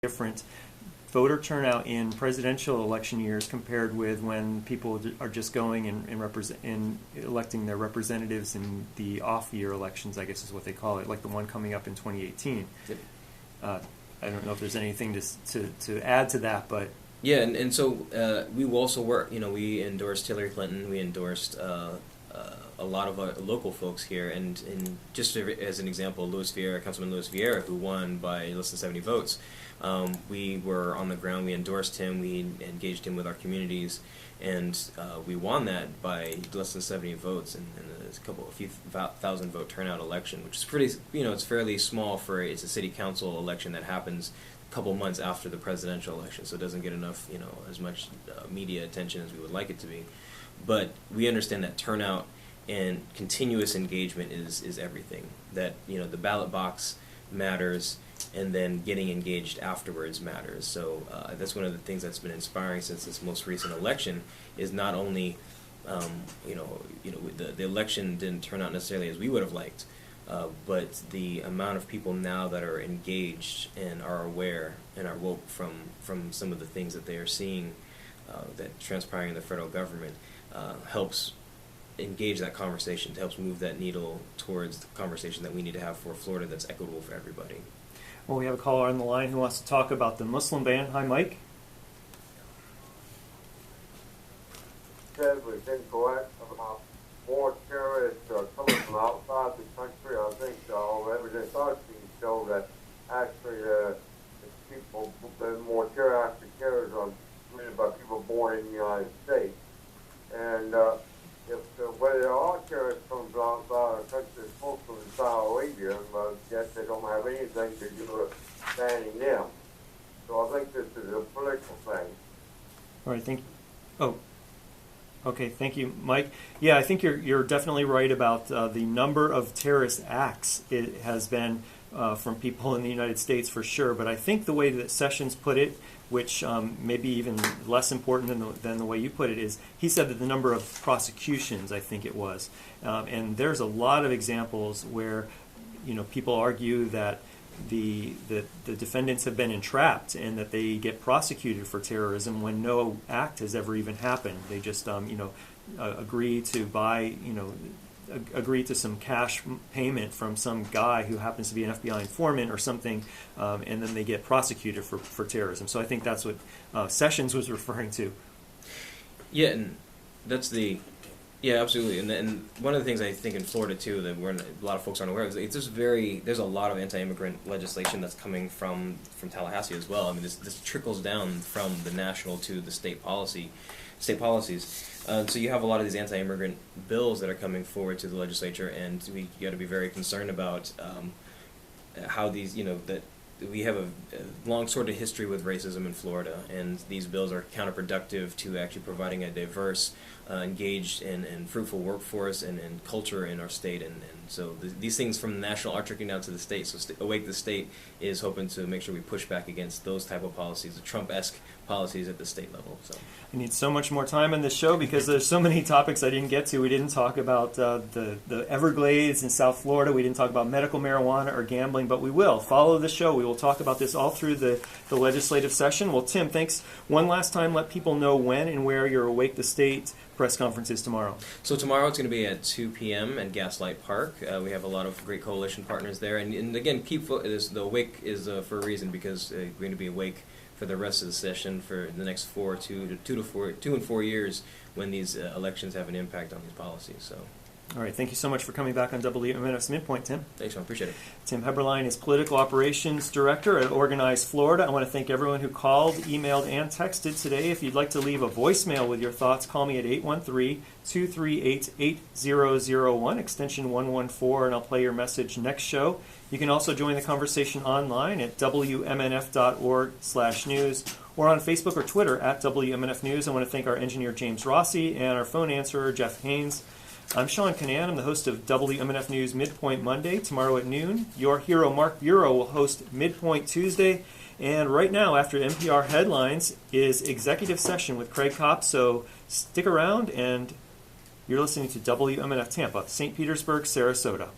different voter turnout in presidential election years compared with when people are just going and electing their representatives in the off-year elections, I guess is what they call it, like the one coming up in 2018. Yep. I don't know if there's anything to add to that, but yeah, and so we will also work. We endorsed Hillary Clinton. We endorsed a lot of our local folks here, and just as an example, Councilman Luis Vieira, who won by less than 70 votes. We were on the ground. We endorsed him. We engaged him with our communities, and we won that by less than 70 votes in a few thousand vote turnout election, which is pretty. It's fairly small it's a city council election that happens a couple months after the presidential election, so it doesn't get enough, as much media attention as we would like it to be. But we understand that turnout and continuous engagement is everything. That the ballot box matters, and then getting engaged afterwards matters. So that's one of the things that's been inspiring since this most recent election is not only the election didn't turn out necessarily as we would have liked, but the amount of people now that are engaged and are aware and are woke from some of the things that they are seeing that transpiring in the federal government helps engage that conversation, helps move that needle towards the conversation that we need to have for Florida that's equitable for everybody. well, we have a caller on the line who wants to talk about the Muslim ban. Hi, Mike. Said was incorrect about more terrorists coming from outside the country. I think evidence I've seen show that actually more terrorists are committed by people born in the United States. And whether there are terrorists coming from outside the country, it's mostly in Saudi Arabia, but yet they don't have anything to do with banning them. So I think this is a political thing. All right, okay, thank you, Mike. Yeah, I think you're definitely right about the number of terrorist acts it has been from people in the United States for sure. But I think the way that Sessions put it, which may be even less important than the way you put it, is he said that the number of prosecutions, I think it was, and there's a lot of examples where people argue that the defendants have been entrapped and that they get prosecuted for terrorism when no act has ever even happened. They just agree to some cash payment from some guy who happens to be an FBI informant or something, and then they get prosecuted for terrorism. So I think that's what Sessions was referring to. Yeah, and that's absolutely. And one of the things I think in Florida too that a lot of folks aren't aware of is there's a lot of anti-immigrant legislation that's coming from Tallahassee as well. I mean, this trickles down from the national to the state policies. So you have a lot of these anti-immigrant bills that are coming forward to the legislature, and we got to be very concerned about how these, that we have a long sort of history with racism in Florida, and these bills are counterproductive to actually providing a diverse, engaged, and fruitful workforce and culture in our state. And so these things from the national are trickling down to the state. So Awake the State is hoping to make sure we push back against those type of policies, the Trump-esque policies at the state level. So I need so much more time in this show because there's so many topics I didn't get to. We didn't talk about the Everglades in South Florida. We didn't talk about medical marijuana or gambling, but we will. Follow the show. We will talk about this all through the legislative session. Well, Tim, thanks. One last time, let people know when and where your Awake the State press conference is tomorrow. So tomorrow it's going to be at 2 p.m. at Gaslight Park. We have a lot of great coalition partners there. And again, the Awake is for a reason, because we're going to be awake for the rest of the session for the next 2 and 4 years when these elections have an impact on these policies. So. All right, thank you so much for coming back on WMNF's MidPoint, Tim. Thanks, Sean. Appreciate it. Tim Heberlein is Political Operations Director at Organize Florida. I want to thank everyone who called, emailed, and texted today. If you'd like to leave a voicemail with your thoughts, call me at 813-238-8001, extension 114, and I'll play your message next show. You can also join the conversation online at WMNF.org/news or on Facebook or Twitter at WMNF News. I want to thank our engineer, James Rossi, and our phone answerer, Jeff Haynes. I'm Seán Kinane. I'm the host of WMNF News MidPoint Monday. Tomorrow at noon, your hero Mark Bureau will host MidPoint Tuesday. And right now, after NPR headlines, is Executive Session with Craig Kopp. So stick around, and you're listening to WMNF Tampa, St. Petersburg, Sarasota.